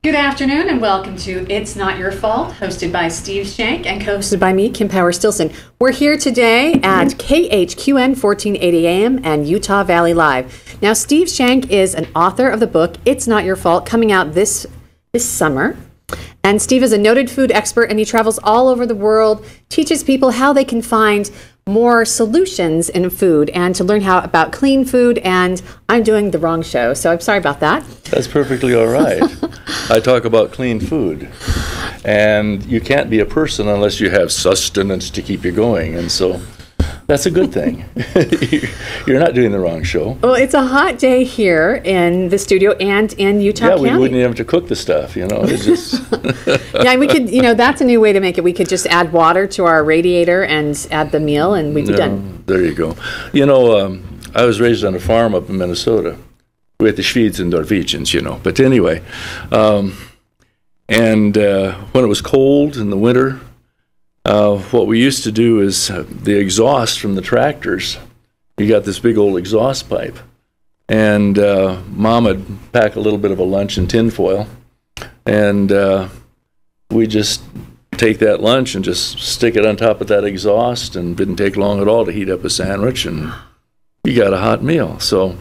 Good afternoon and welcome to It's Not Your Fault, hosted by Steve Shank and co-hosted by me, Kim Power-Stilson. We're here today at KHQN 1480 AM and Utah Valley Live. Now, Steve Shank is an author of the book It's Not Your Fault, coming out this summer. And Steve is a noted food expert, and he travels all over the world, teaches people how they can find more solutions in food and to learn how about clean food. And I'm doing the wrong show, so I'm sorry about that. That's perfectly all right. I talk about clean food, and you can't be a person unless you have sustenance to keep you going, and so that's a good thing. You're not doing the wrong show. Well, it's a hot day here in the studio and in Utah County. Yeah, we wouldn't even have to cook the stuff, you know. It's just yeah, we could, that's a new way to make it. We could just add water to our radiator and add the meal, and we'd be done. There you go. I was raised on a farm up in Minnesota with the Swedes and Norwegians, But anyway, when it was cold in the winter, what we used to do is the exhaust from the tractors, you got this big old exhaust pipe, and Mom would pack a little bit of a lunch in tinfoil, and we just take that lunch and just stick it on top of that exhaust, and didn't take long at all to heat up a sandwich, and you got a hot meal. So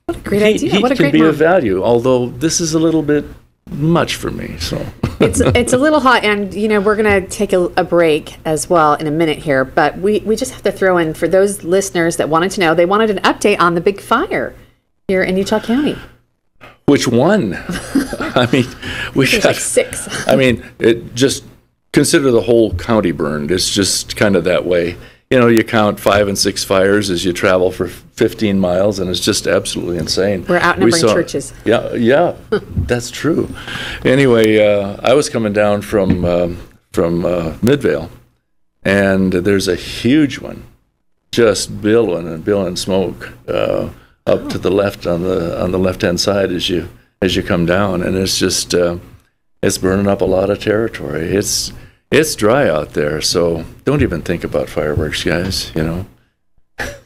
what a great idea. Heat what a great can be mom. of value, although this is a little bit much for me. So it's a little hot, and we're going to take a break as well in a minute here, but we just have to throw in, for those listeners that wanted to know, they wanted an update on the big fire here in Utah County. Which one? I mean, There's like 6. I mean, just consider the whole county burned. It's just kind of that way. You count 5 and 6 fires as you travel for 15 miles, and it's just absolutely insane. We're outnumbering churches. Yeah, that's true. Anyway, I was coming down from Midvale, and there's a huge one, just billowing smoke up to the left on the left-hand side as you come down, and it's just it's burning up a lot of territory. It's dry out there, so don't even think about fireworks, guys,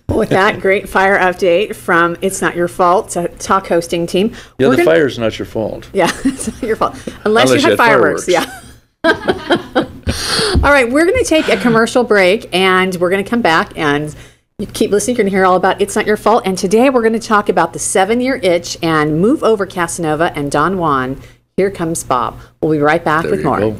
With that great fire update from It's Not Your Fault, talk hosting team. Yeah, fire's not your fault. Yeah, it's not your fault. Unless you had fireworks. Yeah. All right, we're going to take a commercial break, and we're going to come back, and you keep listening. You're going to hear all about It's Not Your Fault. And today we're going to talk about the 7-year itch and Move Over Casanova and Don Juan. Here comes Bob. We'll be right back with more. Go.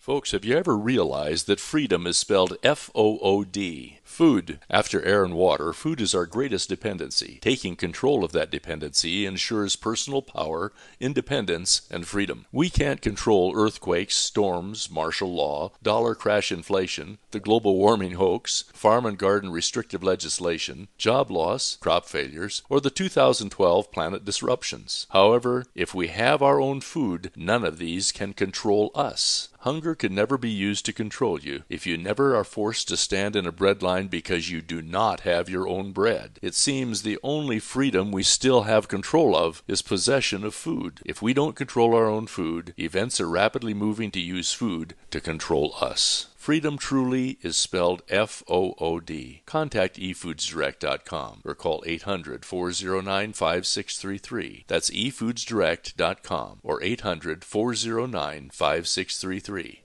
Folks, have you ever realized that freedom is spelled F-O-O-D? Food. After air and water, food is our greatest dependency. Taking control of that dependency ensures personal power, independence, and freedom. We can't control earthquakes, storms, martial law, dollar crash inflation, the global warming hoax, farm and garden restrictive legislation, job loss, crop failures, or the 2012 planet disruptions. However, if we have our own food, none of these can control us. Hunger can never be used to control you if you never are forced to stand in a bread line because you do not have your own bread. It seems the only freedom we still have control of is possession of food. If we don't control our own food, events are rapidly moving to use food to control us. Freedom truly is spelled F-O-O-D. Contact efoodsdirect.com or call 800-409-5633. That's efoodsdirect.com or 800-409-5633.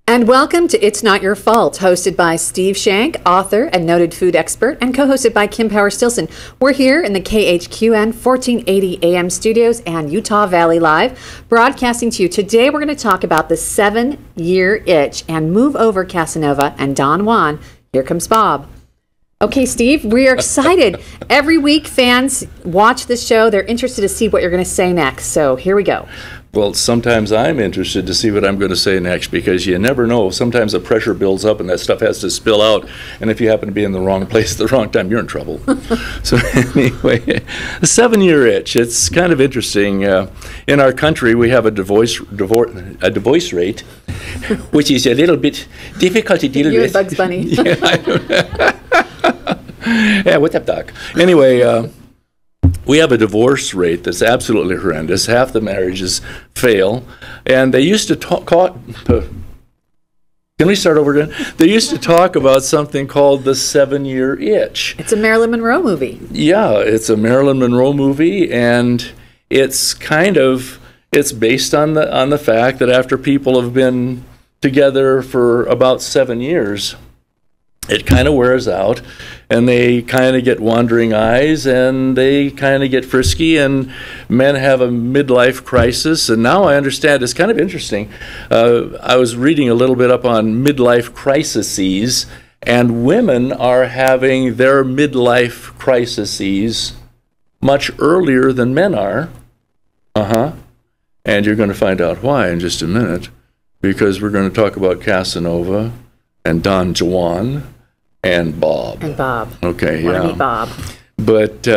And welcome to It's Not Your Fault, hosted by Steve Shank, author and noted food expert, and co-hosted by Kim Power-Stilson. We're here in the KHQN 1480 AM studios and Utah Valley Live, broadcasting to you. Today we're going to talk about the 7-year itch and Move Over Casanova and Don Juan. Here comes Bob. Okay, Steve, we are excited. Every week fans watch this show. They're interested to see what you're going to say next. So here we go. Well, sometimes I'm interested to see what I'm going to say next, because you never know. Sometimes the pressure builds up and that stuff has to spill out. And if you happen to be in the wrong place at the wrong time, you're in trouble. So anyway, the 7-year itch, it's kind of interesting. In our country, we have a divorce rate, which is a little bit difficult to deal with. You and Bugs Bunny. Yeah, I know. Yeah, what's up, Doc? Anyway, we have a divorce rate that's absolutely horrendous. Half the marriages fail. And they used to talk, can we start over again? They used to talk about something called the 7-year itch. It's a Marilyn Monroe movie. Yeah, it's a Marilyn Monroe movie, and it's based on the fact that after people have been together for about 7 years, it kind of wears out, and they kind of get wandering eyes, and they kind of get frisky, and men have a midlife crisis. And now I understand, it's kind of interesting. I was reading a little bit up on midlife crises, and women are having their midlife crises much earlier than men are. And you're going to find out why in just a minute, because we're going to talk about Casanova and Don Juan and Bob. And Bob. Okay, Barney yeah. Bob. But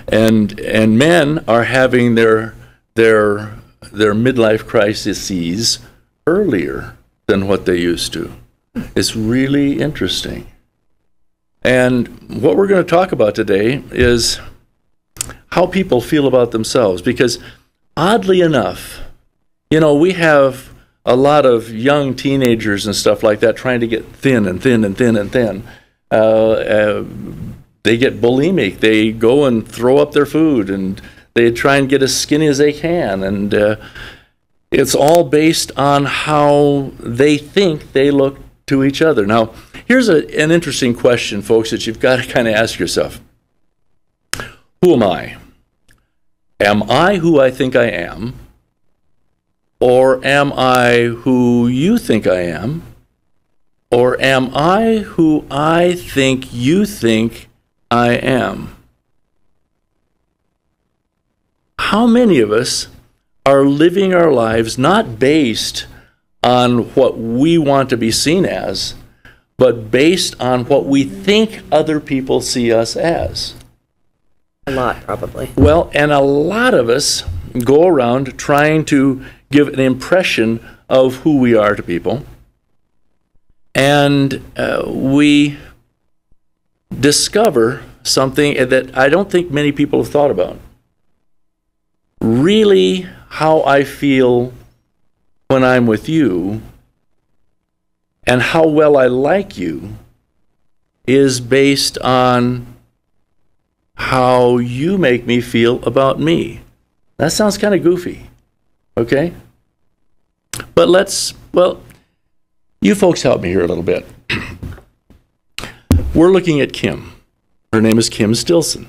and men are having their midlife crises earlier than what they used to. It's really interesting. And what we're going to talk about today is how people feel about themselves, because oddly enough, you know, we have a lot of young teenagers and stuff like that trying to get thin and thin and thin and thin. They get bulimic. They go and throw up their food, and they try and get as skinny as they can. And it's all based on how they think they look to each other. Now, here's an interesting question, folks, that you've got to kind of ask yourself. Who am I? Am I who I think I am? Or am I who you think I am? Or am I who I think you think I am? How many of us are living our lives not based on what we want to be seen as, but based on what we think other people see us as? A lot, probably. Well, and a lot of us go around trying to give an impression of who we are to people. And we discover something that I don't think many people have thought about. Really, how I feel when I'm with you and how well I like you is based on how you make me feel about me. That sounds kind of goofy, okay? But well, you folks help me here a little bit. We're looking at Kim. Her name is Kim Stilson,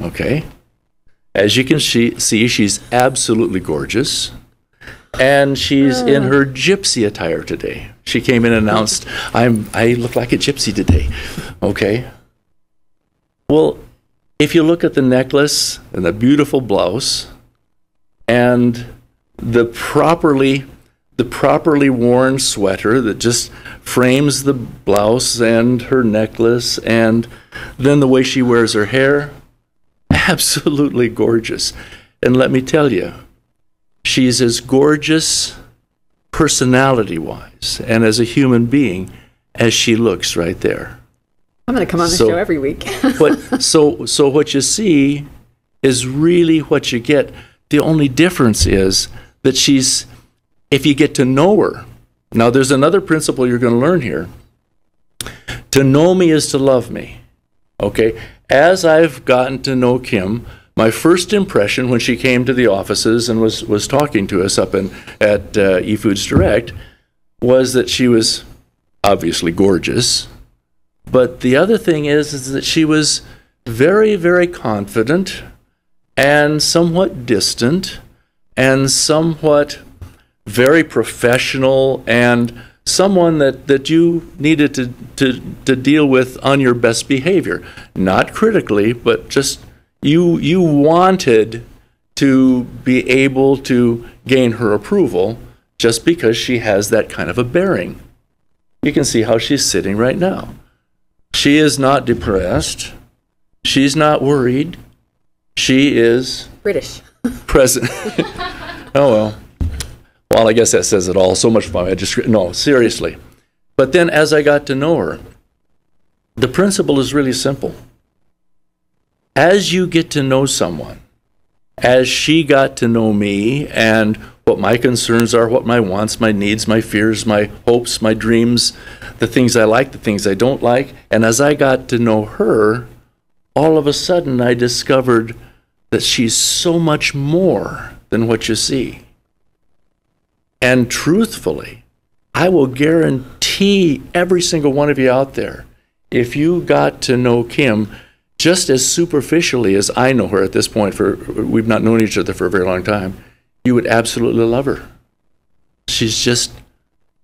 okay? As you can see, she's absolutely gorgeous, and she's in her gypsy attire today. She came in and announced, I look like a gypsy today, okay? Well, if you look at the necklace and the beautiful blouse and the properly worn sweater that just frames the blouse and her necklace, and then the way she wears her hair, absolutely gorgeous. And let me tell you, she's as gorgeous personality-wise and as a human being as she looks right there. I'm going to come on the show every week. So what you see is really what you get. The only difference is that if you get to know her. Now, there's another principle you're going to learn here. To know me is to love me. Okay? As I've gotten to know Kim, my first impression when she came to the offices and was talking to us up at eFoods Direct was that she was obviously gorgeous. But the other thing is that she was very, very confident and somewhat distant and somewhat very professional, and someone that you needed to deal with on your best behavior. Not critically, but just you wanted to be able to gain her approval just because she has that kind of a bearing. You can see how she's sitting right now. She is not depressed. She's not worried. She is British. present. Oh, well. Well, I guess that says it all. So much fun. No, seriously. But then as I got to know her, the principle is really simple. As you get to know someone, as she got to know me and what my concerns are, what my wants, my needs, my fears, my hopes, my dreams, the things I like, the things I don't like, and as I got to know her, all of a sudden I discovered that she's so much more than what you see. And truthfully, I will guarantee every single one of you out there, if you got to know Kim just as superficially as I know her at this point, we've not known each other for a very long time, you would absolutely love her. She's just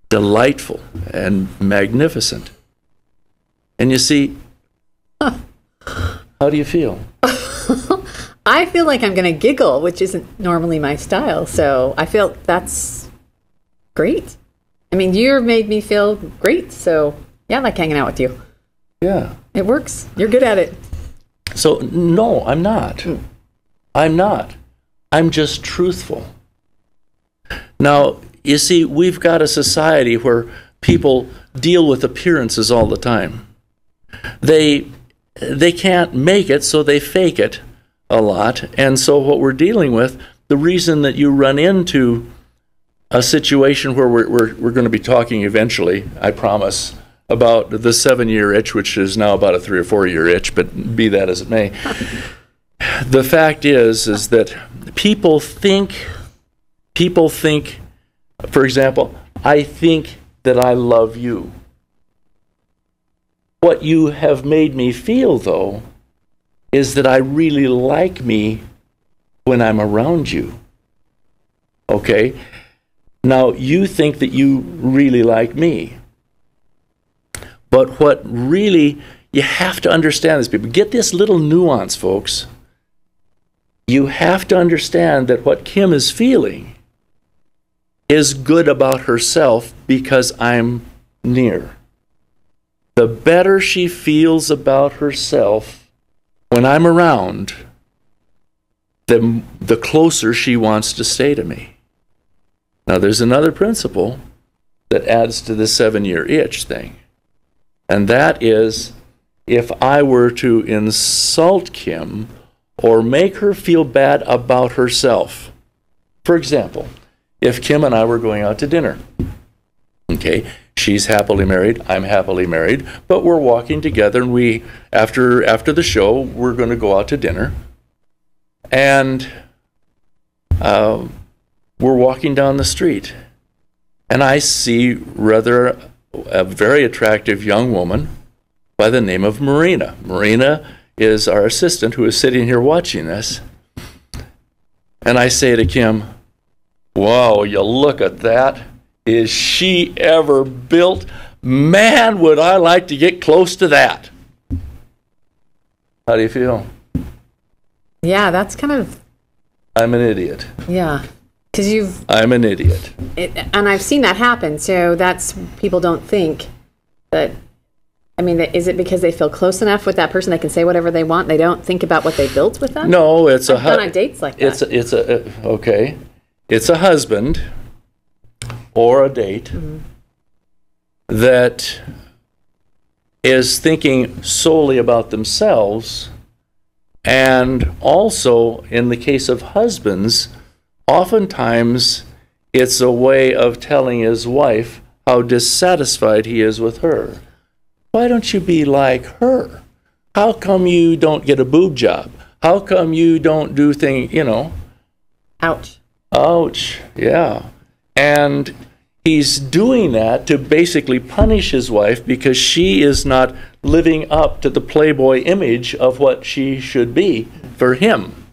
delightful and magnificent. And you see, how do you feel? I feel like I'm going to giggle, which isn't normally my style. So I feel that's great. I mean, you've made me feel great. So yeah, I like hanging out with you. Yeah. It works. You're good at it. So no, I'm not. I'm not. I'm just truthful. Now, you see, we've got a society where people deal with appearances all the time. They can't make it, so they fake it a lot. And so what we're dealing with, the reason that you run into a situation where we're going to be talking eventually, I promise, about the 7-year itch, which is now about a 3 or 4 year itch, but be that as it may. The fact is that people think, for example, I think that I love you. What you have made me feel, though, is that I really like me when I'm around you. Okay? Now, you think that you really like me. But what really, you have to understand this, people. Get this little nuance, folks. You have to understand that what Kim is feeling is good about herself because I'm near. The better she feels about herself when I'm around, the closer she wants to stay to me. Now, there's another principle that adds to the 7-year itch thing. And that is, if I were to insult Kim or make her feel bad about herself. For example, if Kim and I were going out to dinner, okay, she's happily married, I'm happily married, but we're walking together and we, after the show, we're going to go out to dinner. And we're walking down the street. And I see a very attractive young woman by the name of Marina. Marina is our assistant who is sitting here watching this. And I say to Kim, wow, you look at that. Is she ever built? Man, would I like to get close to that. How do you feel? Yeah, that's kind of... I'm an idiot. Yeah. Because I'm an idiot. And I've seen that happen. So that's, people don't think that, I mean, is it because they feel close enough with that person they can say whatever they want? They don't think about what they built with them? No, it's I've gone on dates like that. Okay. It's a husband or a date that is thinking solely about themselves. And also, in the case of husbands, oftentimes, it's a way of telling his wife how dissatisfied he is with her. Why don't you be like her? How come you don't get a boob job? How come you don't do things, Ouch. Ouch, yeah. And he's doing that to basically punish his wife because she is not living up to the Playboy image of what she should be for him.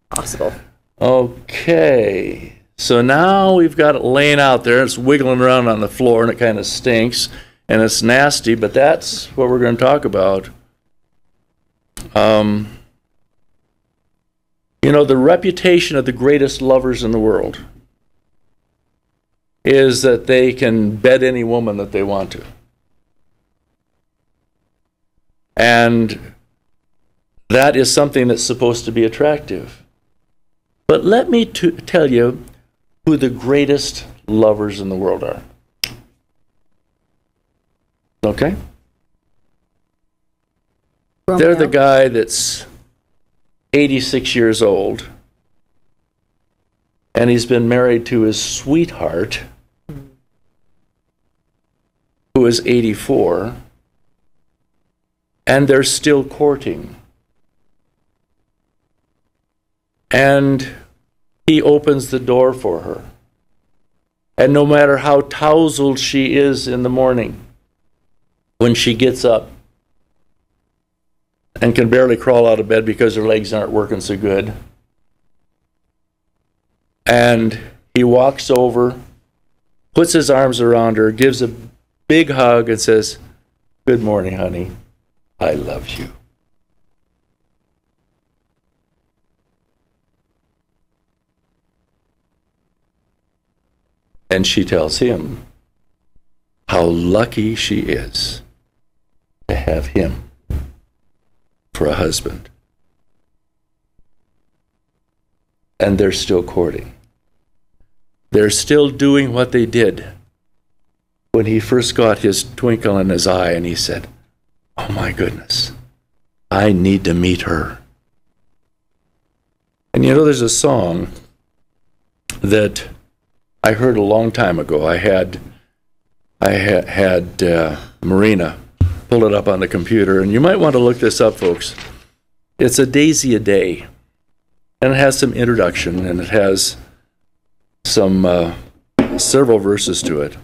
Possible. Okay, so now we've got it laying out there. It's wiggling around on the floor, and it kind of stinks, and it's nasty, but that's what we're going to talk about. You know, the reputation of the greatest lovers in the world is that they can bed any woman that they want to. And that is something that's supposed to be attractive. But let me tell you who the greatest lovers in the world are. Okay? Romeo. They're the guy that's 86 years old, and he's been married to his sweetheart, who is 84, and they're still courting. And he opens the door for her. And no matter how tousled she is in the morning, when she gets up and can barely crawl out of bed because her legs aren't working so good, and he walks over, puts his arms around her, gives a big hug, and says, "Good morning, honey. I love you." And she tells him how lucky she is to have him for a husband. And they're still courting. They're still doing what they did when he first got his twinkle in his eye and he said, "Oh my goodness, I need to meet her." And you know, there's a song that I heard a long time ago. I had Marina pull it up on the computer, and you might want to look this up, folks. It's A Daisy a Day, and it has some introduction, and it has some several verses to it.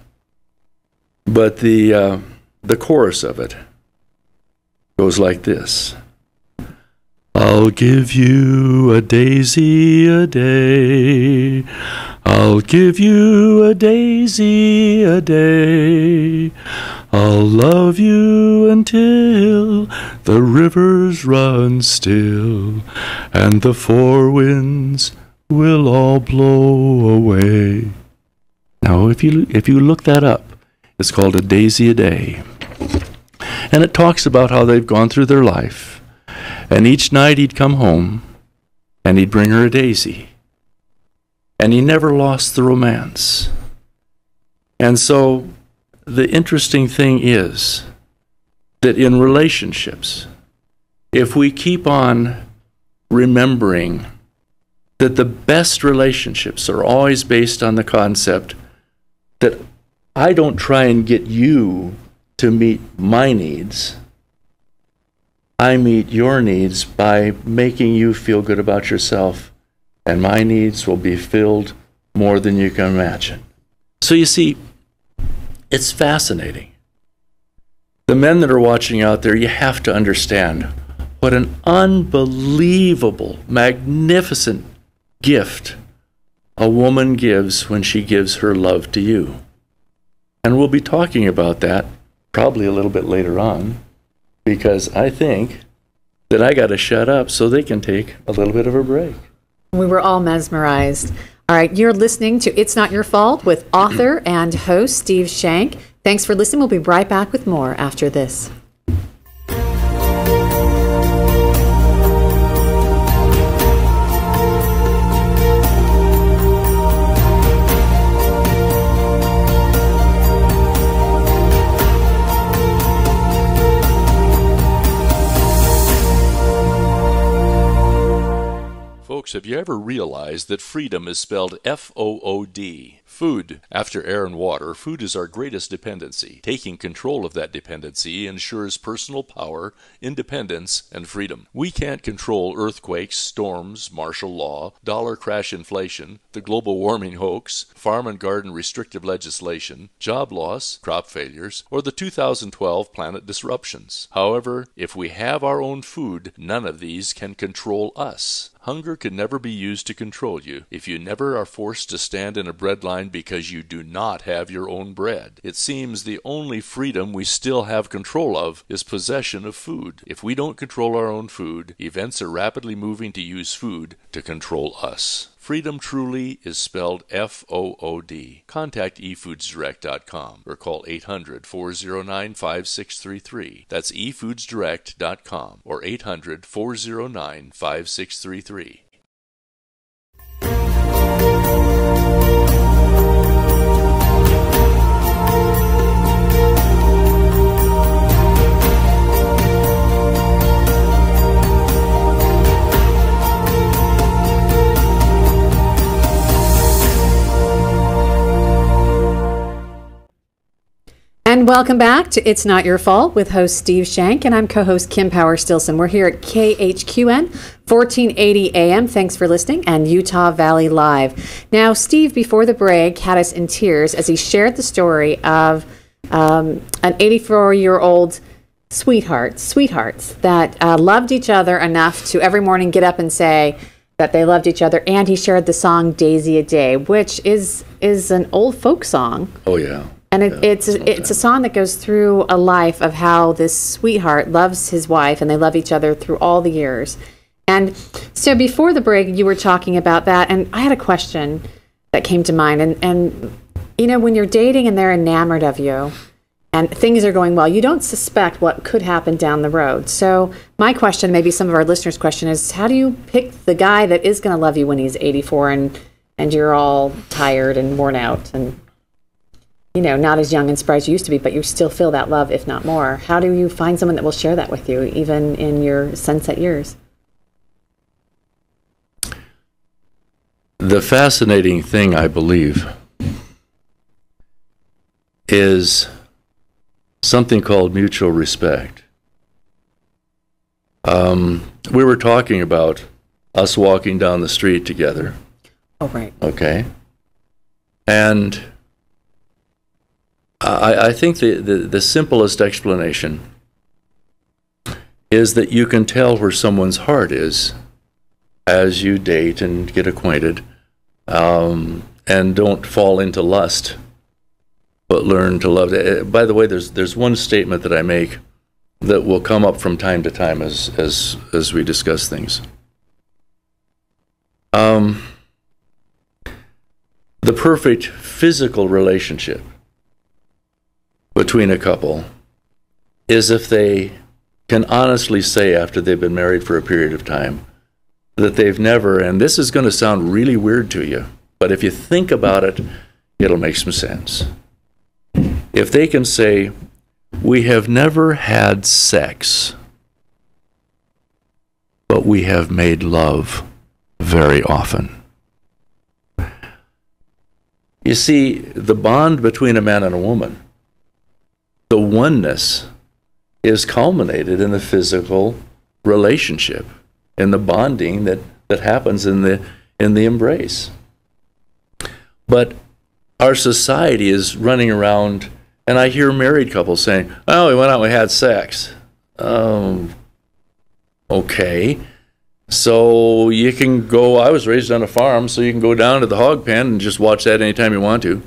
But the chorus of it goes like this. I'll give you a daisy a day. I'll give you a daisy a day. I'll love you until the rivers run still and the four winds will all blow away. Now, if you look that up, it's called A Daisy a Day. And it talks about how they've gone through their life. And each night he'd come home and he'd bring her a daisy. And he never lost the romance. And so the interesting thing is that in relationships, if we keep on remembering that the best relationships are always based on the concept that I don't try and get you to meet my needs, I meet your needs by making you feel good about yourself, and my needs will be filled more than you can imagine. So you see, it's fascinating. The men that are watching out there, you have to understand what an unbelievable, magnificent gift a woman gives when she gives her love to you. And we'll be talking about that probably a little bit later on, because I think that I got to shut up so they can take a little bit of a break. We were all mesmerized. All right, you're listening to It's Not Your Fault with author and host Steve Shank. Thanks for listening. We'll be right back with more after this. Folks, have you ever realized that freedom is spelled F-O-O-D? Food. After air and water, food is our greatest dependency. Taking control of that dependency ensures personal power, independence, and freedom. We can't control earthquakes, storms, martial law, dollar crash inflation, the global warming hoax, farm and garden restrictive legislation, job loss, crop failures, or the 2012 planet disruptions. However, if we have our own food, none of these can control us. Hunger can never be used to control you if you never are forced to stand in a bread line mind because you do not have your own bread. It seems the only freedom we still have control of is possession of food. If we don't control our own food, events are rapidly moving to use food to control us. Freedom truly is spelled F-O-O-D. Contact efoodsdirect.com or call 800-409-5633. That's efoodsdirect.com or 800-409-5633. And welcome back to It's Not Your Fault with host Steve Shank, and I'm co-host Kim Power Stilson. We're here at KHQN 1480 AM. Thanks for listening, and Utah Valley Live. Now, Steve, before the break, had us in tears as he shared the story of an 84-year-old sweethearts that loved each other enough to every morning get up and say that they loved each other, and he shared the song Daisy a Day, which is an old folk song. Oh, yeah. And it's a song that goes through a life of how this sweetheart loves his wife, and they love each other through all the years. And so before the break, you were talking about that, and I had a question that came to mind. And you know, when you're dating and they're enamored of you, and things are going well, you don't suspect what could happen down the road. So my question, maybe some of our listeners' question, is how do you pick the guy that is going to love you when he's 84 and you're all tired and worn out and, you know, not as young and spry as you used to be, but you still feel that love, if not more? How do you find someone that will share that with you, even in your sunset years? The fascinating thing, I believe, is something called mutual respect. We were talking about us walking down the street together. Oh, right. Okay. And I think the simplest explanation is that you can tell where someone's heart is as you date and get acquainted, and don't fall into lust, but learn to love. By the way, there's one statement that I make that will come up from time to time as we discuss things. The perfect physical relationship between a couple is if they can honestly say, after they've been married for a period of time, that they've never, and this is going to sound really weird to you, but if you think about it, it'll make some sense. If they can say, we have never had sex, but we have made love very often. You see, the bond between a man and a woman, the oneness, is culminated in the physical relationship, in the bonding that happens in the embrace. But our society is running around, and I hear married couples saying, oh, we went out and we had sex. Okay. So you can go, I was raised on a farm, so you can go down to the hog pen and just watch that anytime you want to.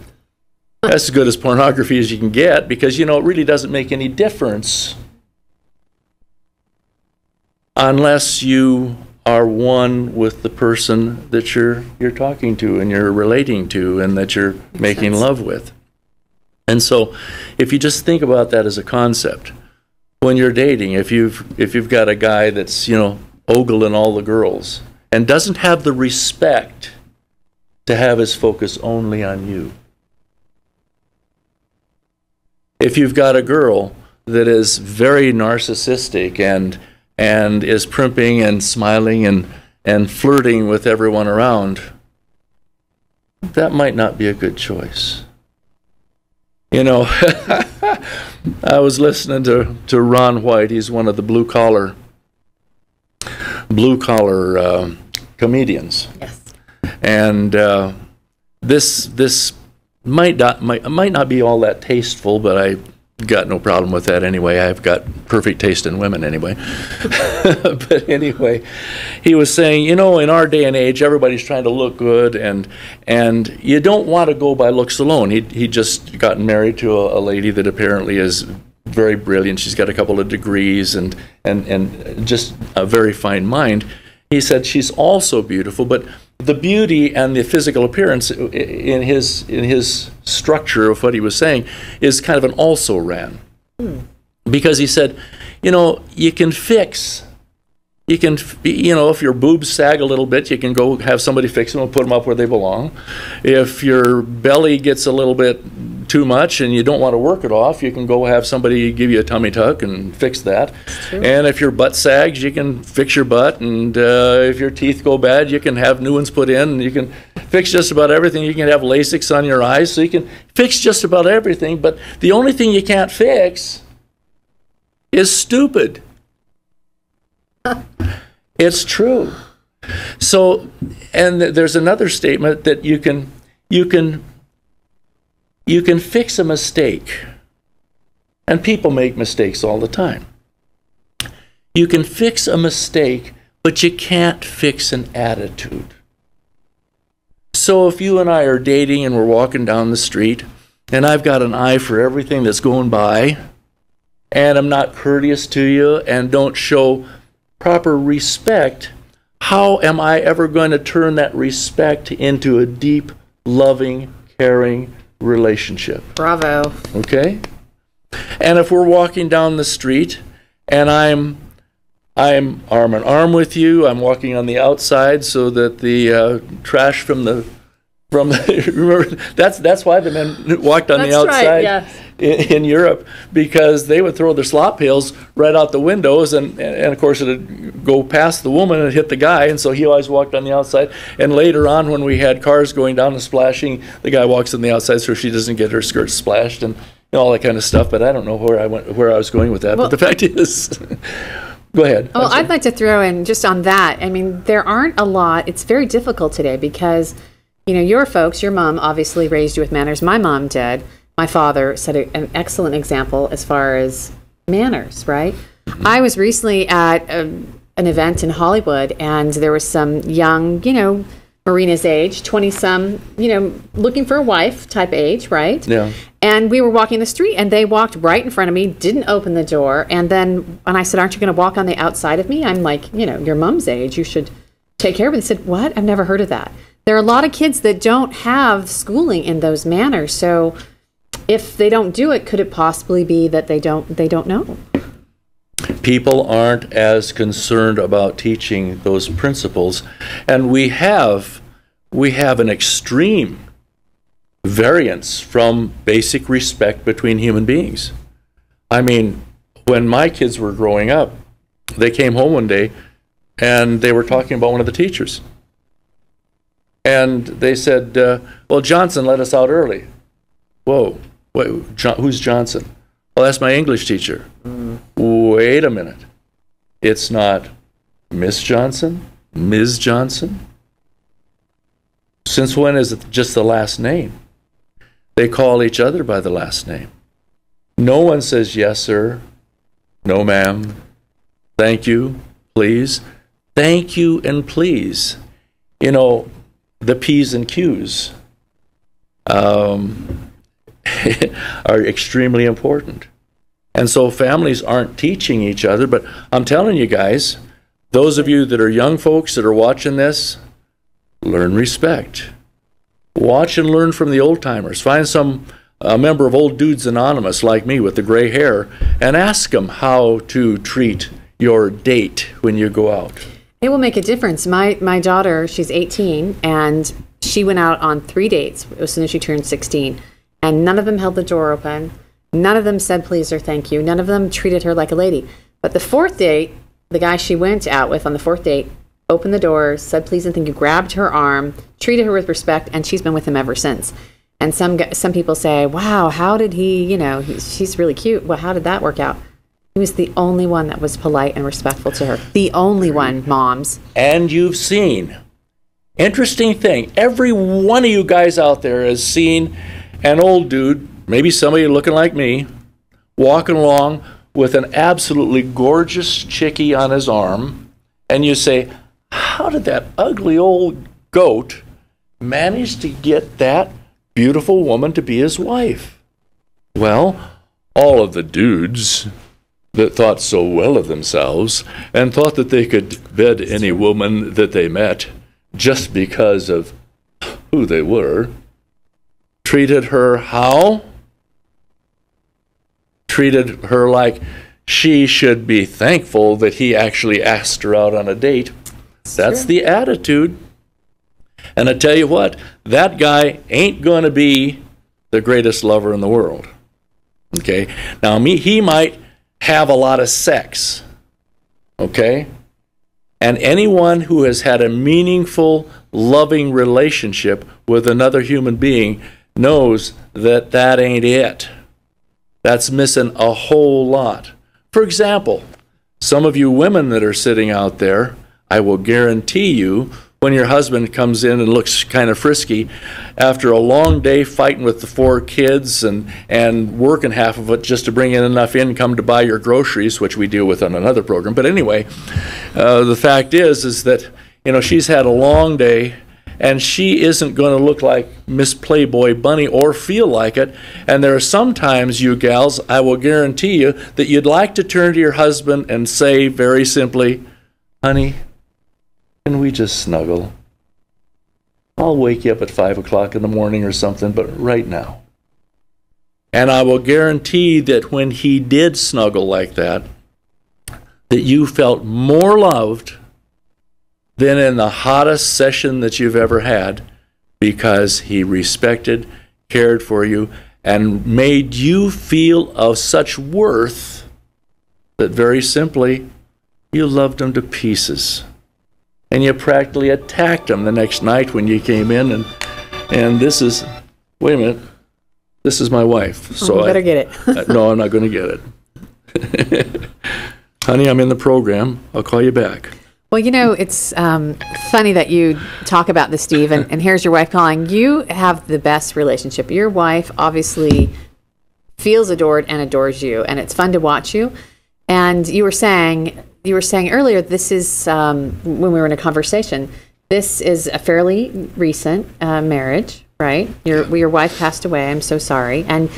That's as good as pornography as you can get, because, you know, it really doesn't make any difference unless you are one with the person that you're talking to and you're relating to and that you're making love with. And so if you just think about that as a concept, when you're dating, if you've got a guy that's, you know, ogling all the girls and doesn't have the respect to have his focus only on you, if you've got a girl that is very narcissistic and is primping and smiling and flirting with everyone around, that might not be a good choice. You know, I was listening to Ron White. He's one of the blue collar comedians. Yes. And this might not be all that tasteful, but got no problem with that anyway. I've got perfect taste in women anyway. But anyway, he was saying, you know, in our day and age, everybody's trying to look good, and you don't want to go by looks alone. He just gotten married to a lady that apparently is very brilliant. She's got a couple of degrees and just a very fine mind. He said she's also beautiful, but the beauty and the physical appearance in his structure of what he was saying is kind of an also ran. Because he said, you know, you can, you know, if your boobs sag a little bit, you can go have somebody fix them and put them up where they belong. If your belly gets a little bit too much and you don't want to work it off, you can go have somebody give you a tummy tuck and fix that. And if your butt sags, you can fix your butt. And if your teeth go bad, you can have new ones put in. And you can fix just about everything. You can have LASIK on your eyes, so you can fix just about everything. But the only thing you can't fix is stupid. It's true. So, and there's another statement that you can fix a mistake. And people make mistakes all the time. You can fix a mistake, but you can't fix an attitude. So if you and I are dating and we're walking down the street, and I've got an eye for everything that's going by, and I'm not courteous to you and don't show proper respect, how am I ever going to turn that respect into a deep, loving, caring relationship? Bravo. Okay? And if we're walking down the street and I'm arm in arm with you, I'm walking on the outside so that the trash from the remember that's why the men walked on the outside. Right, yes. In Europe, because they would throw their slop pails right out the windows, and of course it would go past the woman and hit the guy, and so he always walked on the outside. And later on, when we had cars going down and splashing, the guy walks on the outside so she doesn't get her skirt splashed and all that kind of stuff. But I don't know where I was going with that. Well, but the fact is, go ahead. Well, I'd like to throw in just on that. I mean, there aren't a lot. It's very difficult today because, you know, your folks, your mom obviously raised you with manners. My mom did. My father set an excellent example as far as manners, right? Mm-hmm. I was recently at an event in Hollywood, and there was some young, you know, Marina's age, 20-some, you know, looking for a wife type age, right? Yeah. And we were walking the street, and they walked right in front of me, didn't open the door, and then when I said, aren't you going to walk on the outside of me? I'm like, you know, your mom's age, you should take care of it. They said, what? I've never heard of that. There are a lot of kids that don't have schooling in those manners, so if they don't do it, could it possibly be that they don't know? People aren't as concerned about teaching those principles, and we have an extreme variance from basic respect between human beings. I mean, when my kids were growing up, they came home one day and they were talking about one of the teachers. And they said, well, Johnson let us out early. Whoa, wait, who's Johnson? Well, that's my English teacher. Wait a minute. It's not Miss Johnson, Ms. Johnson? Since when is it just the last name? They call each other by the last name. No one says yes, sir, no, ma'am, thank you, please. Thank you and please. You know, the P's and Q's are extremely important. And so families aren't teaching each other, but I'm telling you guys, those of you that are young folks that are watching this, learn respect. Watch and learn from the old timers. Find a member of Old Dudes Anonymous like me with the gray hair and ask them how to treat your date when you go out. It will make a difference. My daughter, she's 18, and she went out on 3 dates as soon as she turned 16, and none of them held the door open. None of them said please or thank you. None of them treated her like a lady. But the 4th date, the guy she went out with on the 4th date opened the door, said please and thank you, grabbed her arm, treated her with respect, and she's been with him ever since. And some people say, wow, how did he, you know, she's really cute. Well, how did that work out? He was the only one that was polite and respectful to her. The only one, moms. And you've seen, interesting thing, every one of you guys out there has seen an old dude, maybe somebody looking like me, walking along with an absolutely gorgeous chickie on his arm, and you say, how did that ugly old goat manage to get that beautiful woman to be his wife? Well, all of the dudes that thought so well of themselves and thought that they could bed any woman that they met just because of who they were, treated her how? Treated her like she should be thankful that he actually asked her out on a date. That's the attitude. And I tell you what, that guy ain't going to be the greatest lover in the world. Okay? Now, he might have a lot of sex. Okay? And anyone who has had a meaningful, loving relationship with another human being knows that that ain't it. That's missing a whole lot. For example, some of you women that are sitting out there, I will guarantee you, when your husband comes in and looks kind of frisky, after a long day fighting with the 4 kids and working half of it just to bring in enough income to buy your groceries, which we deal with on another program. But anyway, the fact is that, you know, she's had a long day, and she isn't going to look like Miss Playboy Bunny or feel like it. And there are some times, you gals, I will guarantee you, that you'd like to turn to your husband and say very simply, honey, can we just snuggle? I'll wake you up at 5 o'clock in the morning or something, but right now. And I will guarantee that when he did snuggle like that you felt more loved than in the hottest session that you've ever had, because he respected, cared for you, and made you feel of such worth that very simply you loved him to pieces. And you practically attacked him the next night when you came in, and this is, wait a minute, this is my wife. So you better get it. No, I'm not going to get it. Honey, I'm in the program. I'll call you back. Well, you know, it's funny that you talk about this, Steve, and here's your wife calling. You have the best relationship. Your wife obviously feels adored and adores you, and it's fun to watch you. And you were saying earlier, this is, when we were in a conversation, this is a fairly recent marriage, right? Your wife passed away. I'm so sorry. And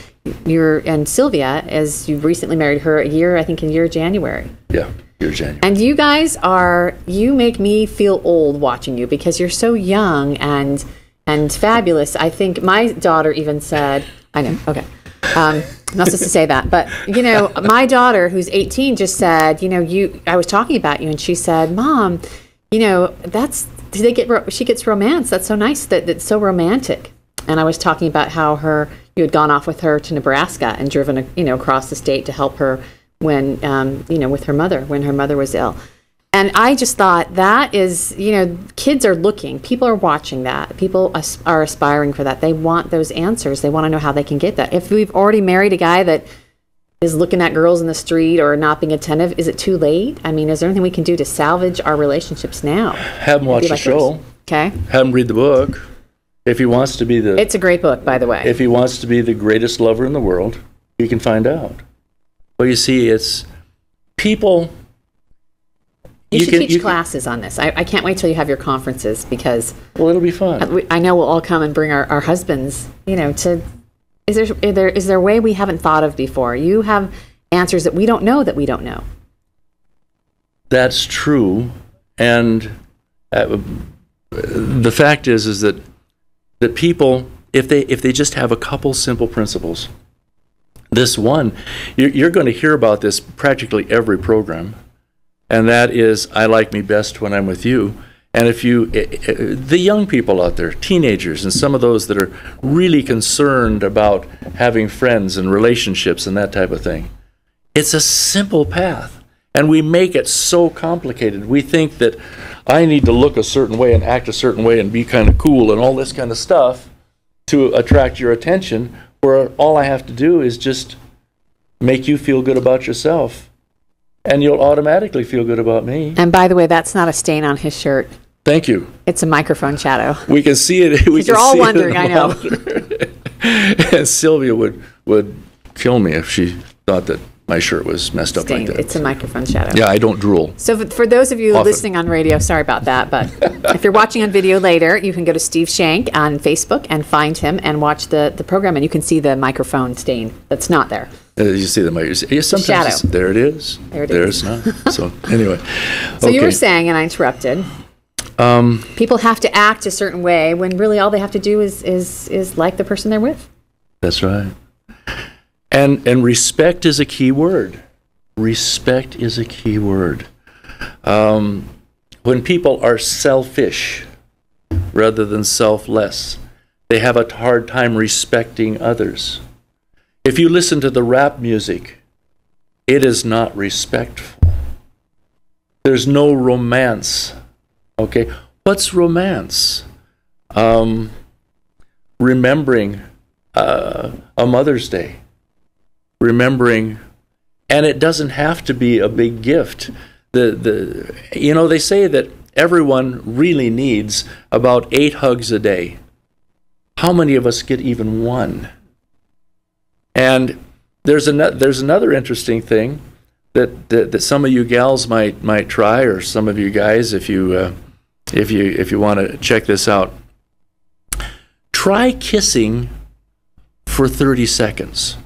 Sylvia, as you recently married her a year, I think in January. Yeah. January. And you guys you make me feel old watching you, because you're so young and fabulous. I think my daughter even said, I know, okay. I'm not supposed to say that, but you know, my daughter who's 18 just said, you know, I was talking about you, and she said, Mom, you know, she gets romance. That's so nice. That's so romantic. And I was talking about how you had gone off with her to Nebraska and driven, across the state to help her when, with her mother, when her mother was ill. And I just thought that is, kids are looking, people are watching that. People are aspiring for that. They want those answers. They want to know how they can get that. If we've already married a guy that is looking at girls in the street or not being attentive, is it too late? I mean, is there anything we can do to salvage our relationships now? Have him watch the show. Okay. Have him read the book. If he wants to be It's a great book, by the way. If he wants to be the greatest lover in the world, he can find out. Well, you see, it's people... You should teach classes on this. I can't wait till you have your conferences, because... Well, it'll be fun. I know we'll all come and bring our husbands, to... Is there a way we haven't thought of before? You have answers that we don't know that we don't know. That's true. And the fact is that people, if they just have a couple simple principles, this one, you're going to hear about this practically every program, and that is, I like me best when I'm with you. And if the young people out there, teenagers, and some of those that are really concerned about having friends and relationships and that type of thing, it's a simple path. And we make it so complicated. We think that I need to look a certain way and act a certain way and be kind of cool and all this kind of stuff to attract your attention, where all I have to do is just make you feel good about yourself. And you'll automatically feel good about me. And by the way, that's not a stain on his shirt. Thank you. It's a microphone shadow. We can see it. You're all wondering, I know. And Sylvia would kill me if she thought that my shirt was messed up like Stained. that. It's a microphone shadow. Yeah, I don't drool. So for those of you Often. listening on radio, sorry about that, but if you're watching on video later, you can go to Steve Shank on Facebook and find him and watch the program, and you can see the microphone stain that's not there. You see the sometimes Shadow. there it is. There it There's not. So anyway, So you were saying, and I interrupted, people have to act a certain way when really all they have to do is like the person they're with. That's right. And respect is a key word. Respect is a key word. When people are selfish rather than selfless, they have a hard time respecting others. If you listen to the rap music, it is not respectful. There's no romance. Okay? What's romance? Remembering a Mother's Day. Remembering, and it doesn't have to be a big gift. They say that everyone really needs about 8 hugs a day. How many of us get even one? And there's another interesting thing that some of you gals might try, or some of you guys, if you want to check this out. Try kissing for 30 seconds.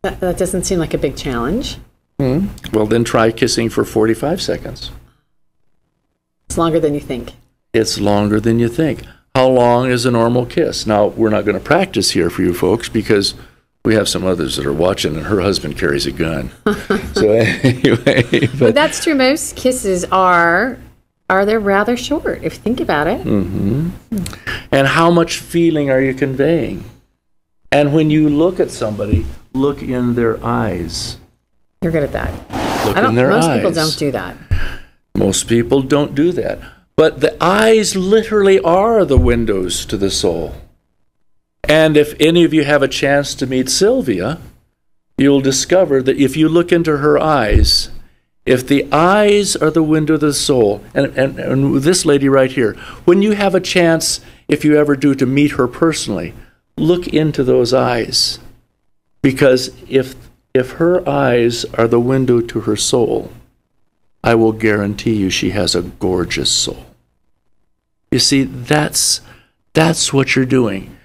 That doesn't seem like a big challenge. Well, then try kissing for 45 seconds. It's longer than you think. It's longer than you think. How long is a normal kiss? Now, we're not going to practice here for you folks because we have some others that are watching and her husband carries a gun. So anyway. But that's true. Most kisses are they rather short, if you think about it. Mm-hmm. And how much feeling are you conveying? And when you look at somebody, look in their eyes. You're good at that. Look in their eyes. Most people don't do that. Most people don't do that. But the eyes literally are the windows to the soul. And if any of you have a chance to meet Sylvia, you'll discover that if you look into her eyes, if the eyes are the window of the soul, and this lady right here, when you have a chance, if you ever do, to meet her personally, look into those eyes. Because if her eyes are the window to her soul, I will guarantee you she has a gorgeous soul. You see, that's what you're doing.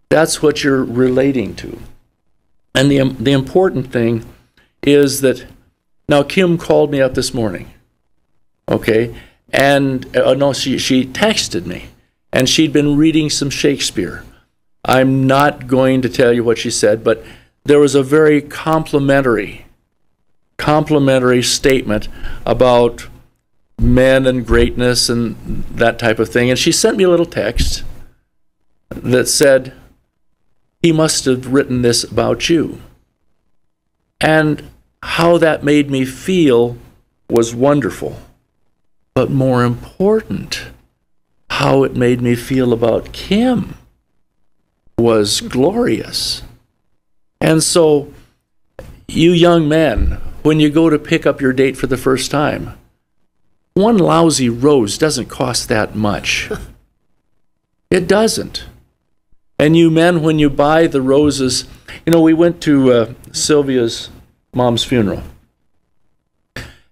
That's what you're relating to. And the important thing is that, now Kim called me up this morning, okay? And, she texted me, and she'd been reading some Shakespeare. I'm not going to tell you what she said, but there was a very complimentary statement about men and greatness and that type of thing. And she sent me a little text that said, he must have written this about you. And how that made me feel was wonderful. But more important, how it made me feel about Kim was glorious. And so, you young men, when you go to pick up your date for the first time, one lousy rose doesn't cost that much. It doesn't. And you men, when you buy the roses, we went to Sylvia's mom's funeral.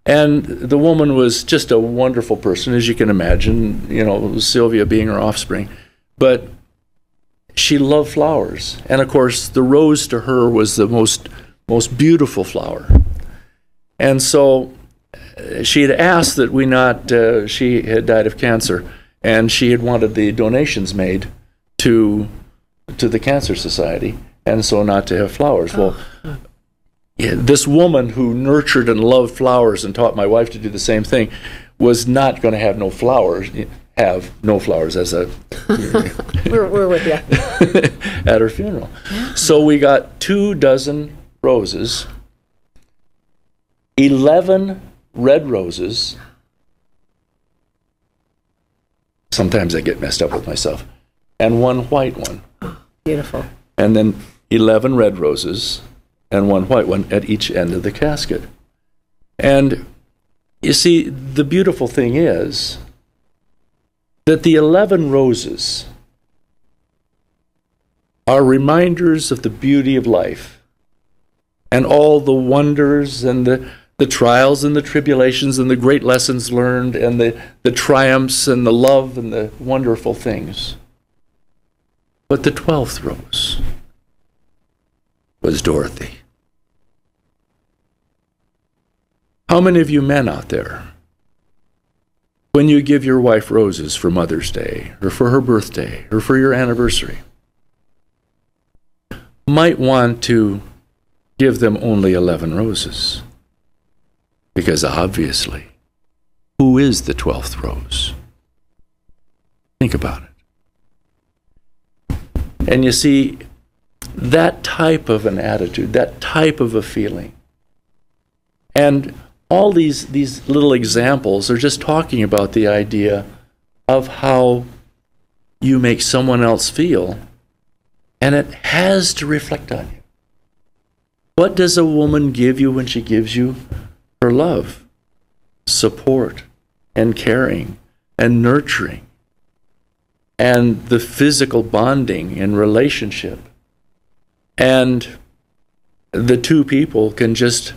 And the woman was just a wonderful person, as you can imagine, Sylvia being her offspring. But she loved flowers. And of course, the rose to her was the most beautiful flower. And so she had asked that we not, she had died of cancer, and she had wanted the donations made to the Cancer Society, and so not to have flowers. Well, this woman who nurtured and loved flowers and taught my wife to do the same thing was not going to have no flowers as a we're with you at her funeral. Yeah. So we got 24 roses, 11 red roses. Sometimes I get messed up with myself. And 1 white one. Beautiful. And then 11 red roses and 1 white one at each end of the casket. And you see, the beautiful thing is that the 11 roses are reminders of the beauty of life and all the wonders and the trials and the tribulations and the great lessons learned and the triumphs and the love and the wonderful things. But the 12th rose was Dorothy. How many of you men out there, when you give your wife roses for Mother's Day or for her birthday or for your anniversary, might want to give them only 11 roses? Because obviously, who is the 12th rose? Think about it. And you see, that type of an attitude, that type of a feeling, and all these little examples are just talking about the idea of how you make someone else feel, and it has to reflect on you. What does a woman give you when she gives you her love, support, and caring, and nurturing, and the physical bonding and relationship? And the two people can just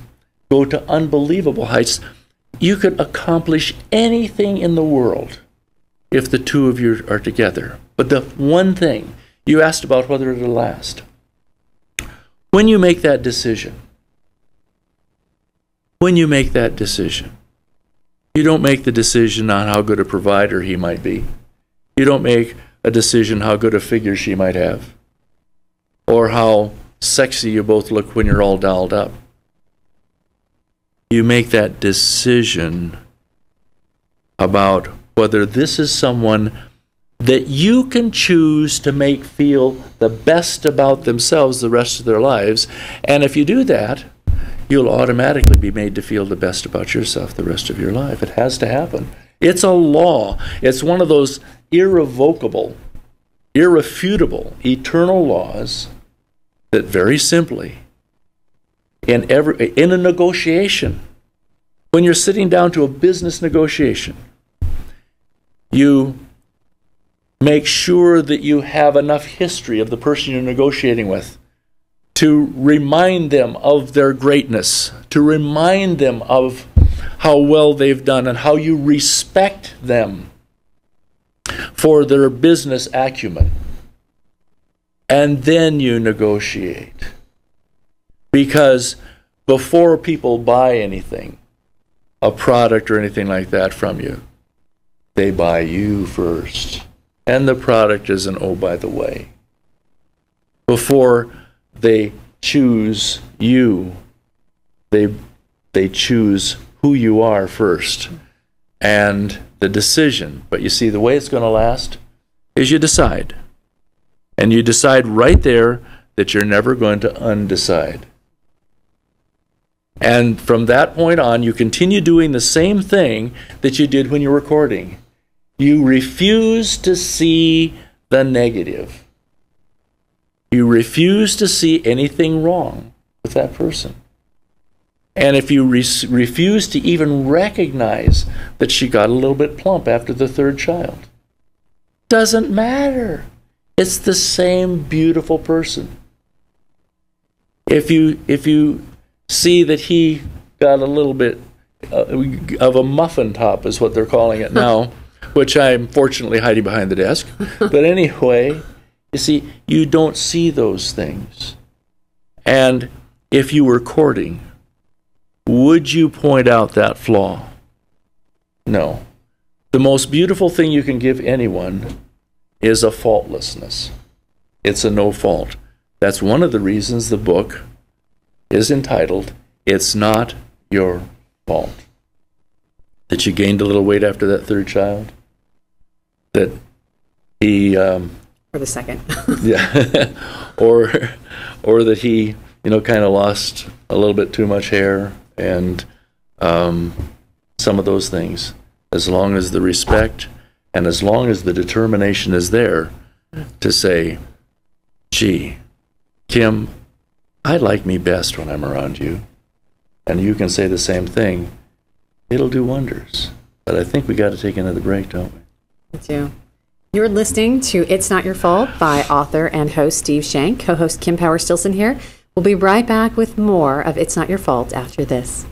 go to unbelievable heights. You could accomplish anything in the world if the two of you are together. But the one thing, you asked about whether it'll last. When you make that decision, you don't make the decision on how good a provider he might be. You don't make a decision how good a figure she might have, or how sexy you both look when you're all dolled up. You make that decision about whether this is someone that you can choose to make feel the best about themselves the rest of their lives. And if you do that, you'll automatically be made to feel the best about yourself the rest of your life. It has to happen. It's a law. It's one of those irrevocable, irrefutable, eternal laws that very simply, in a negotiation, when you're sitting down to a business negotiation, you make sure that you have enough history of the person you're negotiating with to remind them of their greatness, to remind them of how well they've done and how you respect them for their business acumen. And then you negotiate. Because before people buy anything, a product or anything like that from you, they buy you first. And the product is an oh, by the way. Before they choose you, they choose who you are first and the decision. But you see, the way it's going to last is you decide. And you decide right there that you're never going to undecide. And from that point on, you continue doing the same thing that you did when you were courting. You refuse to see the negative. You refuse to see anything wrong with that person. And if you refuse to even recognize that she got a little bit plump after the third child, doesn't matter. It's the same beautiful person. If you see that he got a little bit of a muffin top, is what they're calling it now, which I'm fortunately hiding behind the desk. But anyway, you see, you don't see those things. And if you were courting, would you point out that flaw? No. The most beautiful thing you can give anyone is a faultlessness. It's a no fault. That's one of the reasons the book is entitled, It's Not Your Fault. That you gained a little weight after that third child? That he... For the second. Yeah. or that he, kind of lost a little bit too much hair and some of those things. As long as the respect and as long as the determination is there to say, gee, Kim, I like me best when I'm around you. And you can say the same thing. It'll do wonders. But I think we got to take another break, don't we? Me too. You're listening to It's Not Your Fault by author and host Steve Shank. Co-host Kim Power Stilson here. We'll be right back with more of It's Not Your Fault after this.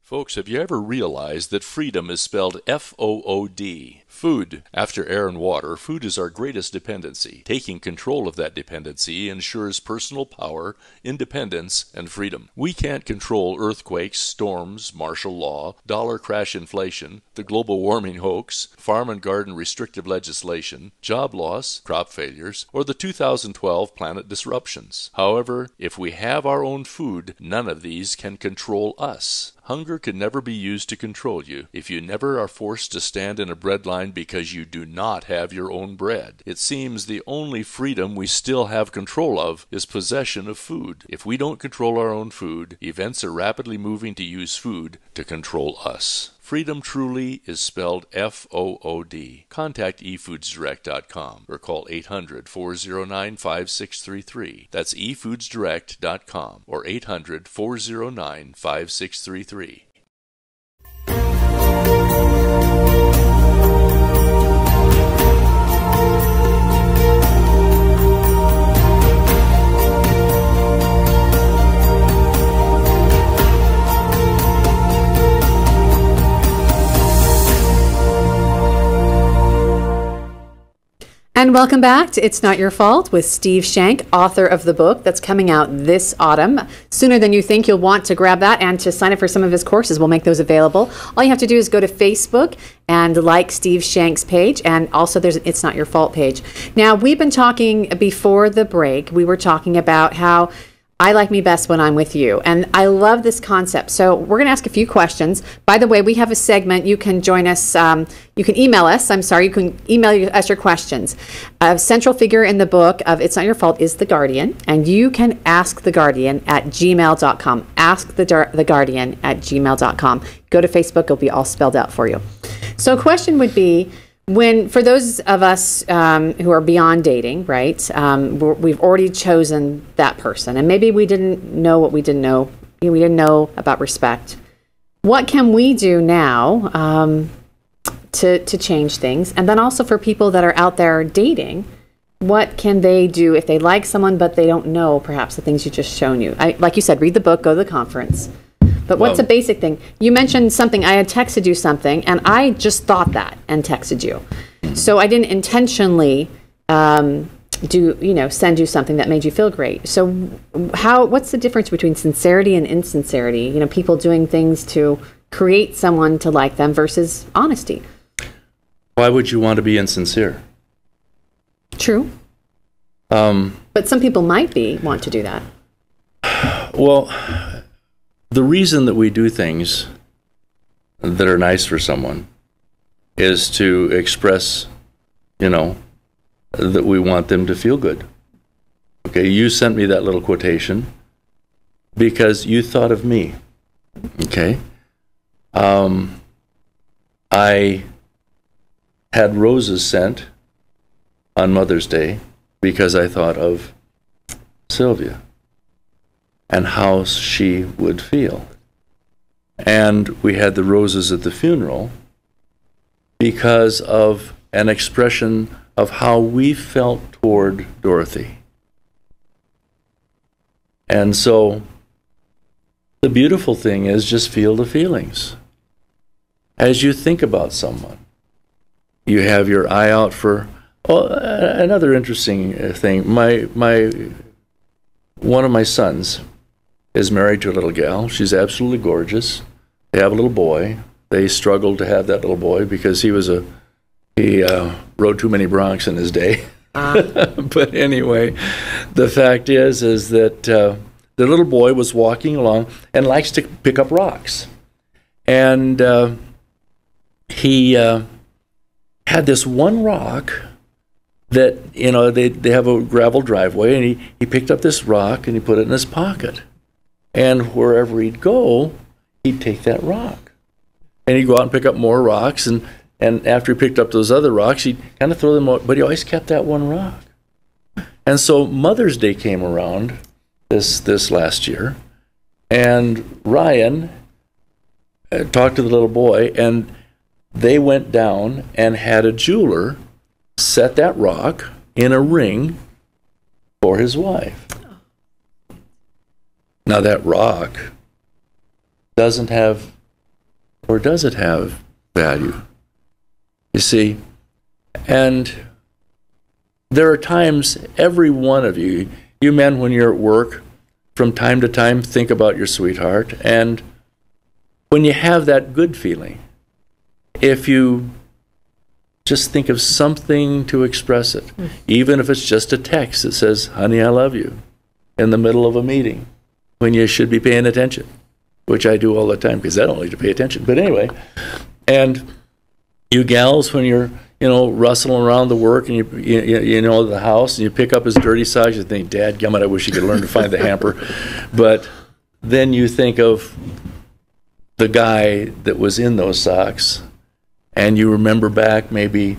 Folks, have you ever realized that freedom is spelled F-O-O-D? Food. After air and water, food is our greatest dependency. Taking control of that dependency ensures personal power, independence, and freedom. We can't control earthquakes, storms, martial law, dollar crash inflation, the global warming hoax, farm and garden restrictive legislation, job loss, crop failures, or the 2012 planet disruptions. However, if we have our own food, none of these can control us. Hunger can never be used to control you if you never are forced to stand in a bread line because you do not have your own bread. It seems the only freedom we still have control of is possession of food. If we don't control our own food, events are rapidly moving to use food to control us. Freedom truly is spelled F-O-O-D. Contact efoodsdirect.com or call 800-409-5633. That's efoodsdirect.com or 800-409-5633. And welcome back to It's Not Your Fault with Steve Shank, author of the book that's coming out this autumn. Sooner than you think, you'll want to grab that and to sign up for some of his courses. We'll make those available. All you have to do is go to Facebook and like Steve Shank's page, and also there's an It's Not Your Fault page. Now, we've been talking before the break. We were talking about how I like me best when I'm with you. And I love this concept. So we're going to ask a few questions. By the way, we have a segment. You can join us. You can email us. You can email us your questions. A central figure in the book of It's Not Your Fault is the Guardian. And you can ask the Guardian at gmail.com. Ask the Guardian at gmail.com. Go to Facebook. It'll be all spelled out for you. So a question would be, for those of us who are beyond dating, right, we've already chosen that person, and maybe we didn't know what we didn't know. We didn't know about respect. What can we do now to change things? And then also for people that are out there dating, what can they do if they like someone but they don't know perhaps the things you just shown you? Like you said, read the book, go to the conference. But what's a basic thing? You mentioned something. I had texted you something, and I just thought that and texted you. So I didn't intentionally send you something that made you feel great. So what's the difference between sincerity and insincerity? You know, people doing things to create someone to like them versus honesty. Why would you want to be insincere? True. But some people might want to do that. Well, the reason that we do things that are nice for someone is to express, that we want them to feel good. Okay, you sent me that little quotation because you thought of me. Okay. I had roses sent on Mother's Day because I thought of Sylvia and how she would feel. And we had the roses at the funeral because of an expression of how we felt toward Dorothy. And so the beautiful thing is just feel the feelings. As you think about someone, you have your eye out for another interesting thing. One of my sons is married to a little gal. She's absolutely gorgeous. They have a little boy. They struggled to have that little boy because he rode too many Broncs in his day. But anyway, the fact is that the little boy was walking along and likes to pick up rocks. And he had this one rock that, they have a gravel driveway, and he picked up this rock and he put it in his pocket. And wherever he'd go, he'd take that rock. and he'd go out and pick up more rocks, and after he picked up those other rocks, he'd kind of throw them out, but he always kept that one rock. And so Mother's Day came around this last year, and Ryan talked to the little boy, and they went down and had a jeweler set that rock in a ring for his wife. Now that rock doesn't have, or does it have, value? You see, and there are times, every one of you men, when you're at work, from time to time, think about your sweetheart, and when you have that good feeling, if you just think of something to express it, even if it's just a text that says, honey, I love you, in the middle of a meeting, when you should be paying attention, which I do all the time, because I don't need to pay attention. But anyway, and you gals, when you're, rustling around the work, and you know the house, and you pick up his dirty socks, you think, dadgummit, I wish you could learn to find the hamper. But then you think of the guy that was in those socks, and you remember back maybe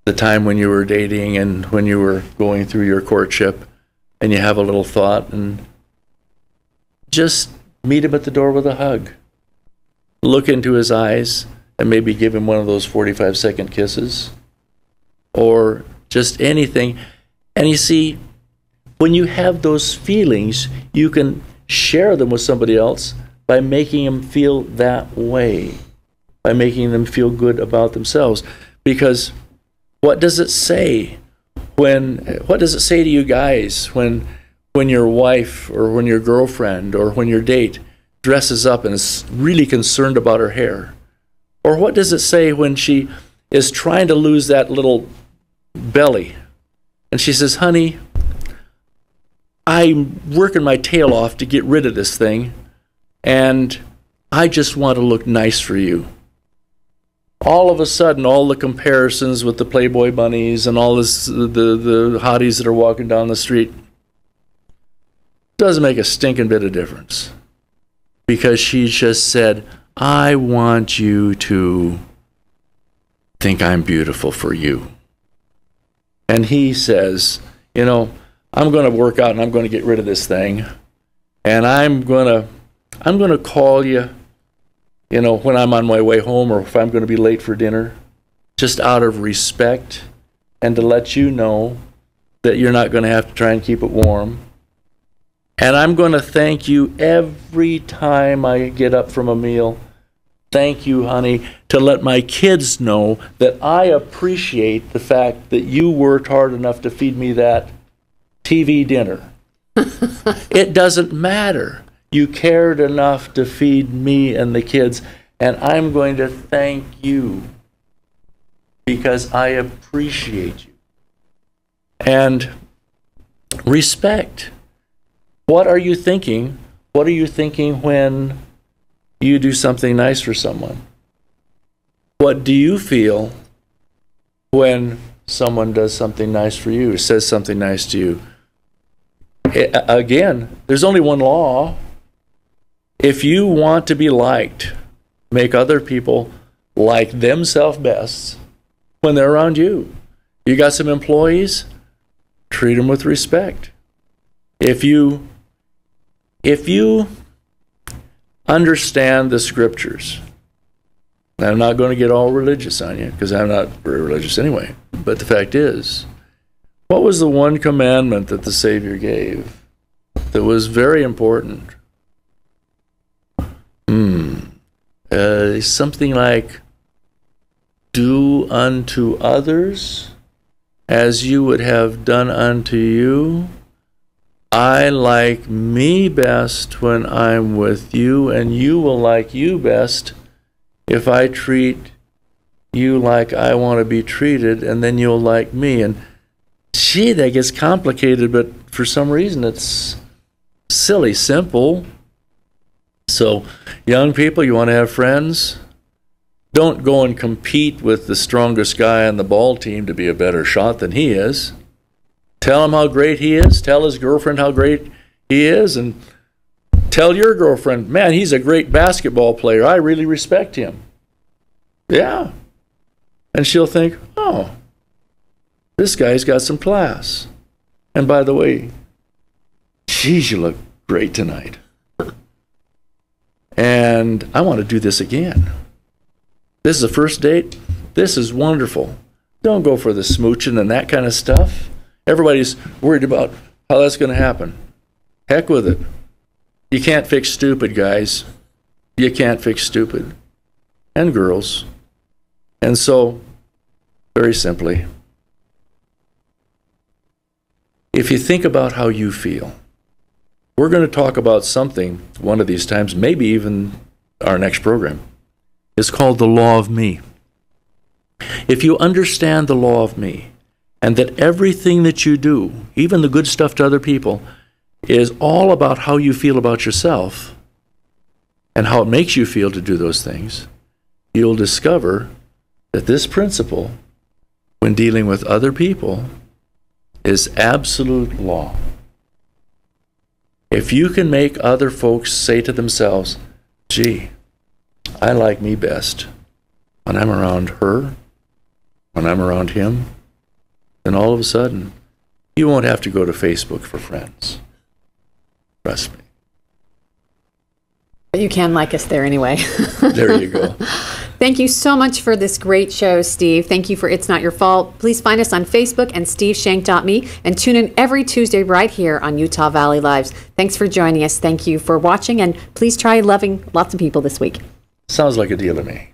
the time when you were dating and when you were going through your courtship, and you have a little thought, and just meet him at the door with a hug. Look into his eyes and maybe give him one of those 45-second kisses, or just anything. And you see, when you have those feelings, you can share them with somebody else by making them feel that way, by making them feel good about themselves. Because what does it say to you guys when your wife or when your girlfriend or when your date dresses up and is really concerned about her hair? Or what does it say when she is trying to lose that little belly and she says, honey, I'm working my tail off to get rid of this thing, and I just want to look nice for you. All of a sudden, all the comparisons with the Playboy bunnies and all this, the hotties that are walking down the street, doesn't make a stinking bit of difference. Because she just said, I want you to think I'm beautiful for you. And he says, I'm going to work out and I'm going to get rid of this thing. And I'm going to call you, when I'm on my way home, or if I'm going to be late for dinner, just out of respect, and to let you know that you're not going to have to try and keep it warm. And I'm going to thank you every time I get up from a meal. Thank you, honey, to let my kids know that I appreciate the fact that you worked hard enough to feed me that TV dinner. It doesn't matter. You cared enough to feed me and the kids, and I'm going to thank you because I appreciate you. And respect. What are you thinking? What are you thinking when you do something nice for someone? What do you feel when someone does something nice for you, says something nice to you? Again, there's only one law. If you want to be liked, make other people like themselves best when they're around you. You got some employees, treat them with respect. If you understand the scriptures, and I'm not going to get all religious on you because I'm not very religious anyway, but the fact is, what was the one commandment that the Savior gave that was very important? Something like, do unto others as you would have done unto you. I like me best when I'm with you, and you will like you best if I treat you like I want to be treated, and then you'll like me. And gee, that gets complicated, but for some reason it's silly simple. So, young people, you want to have friends? Don't go and compete with the strongest guy on the ball team to be a better shot than he is. Tell him how great he is. Tell his girlfriend how great he is. And tell your girlfriend, man, he's a great basketball player. I really respect him. Yeah. And she'll think, oh, this guy's got some class. And by the way, geez, you look great tonight. And I want to do this again. This is a first date. This is wonderful. Don't go for the smooching and that kind of stuff. Everybody's worried about how that's going to happen. Heck with it. You can't fix stupid, guys. You can't fix stupid. And girls. And so, very simply, if you think about how you feel, we're going to talk about something one of these times, maybe even our next program. It's called the law of me. If you understand the law of me, and that everything that you do, even the good stuff to other people, is all about how you feel about yourself and how it makes you feel to do those things, you'll discover that this principle, when dealing with other people, is absolute law. If you can make other folks say to themselves, gee, I like me best when I'm around her, when I'm around him, then all of a sudden, you won't have to go to Facebook for friends. Trust me. But you can like us there anyway. There you go. Thank you so much for this great show, Steve. Thank you for It's Not Your Fault. Please find us on Facebook and steveshank.me and tune in every Tuesday right here on Utah Valley Lives. Thanks for joining us. Thank you for watching, and please try loving lots of people this week. Sounds like a deal to me.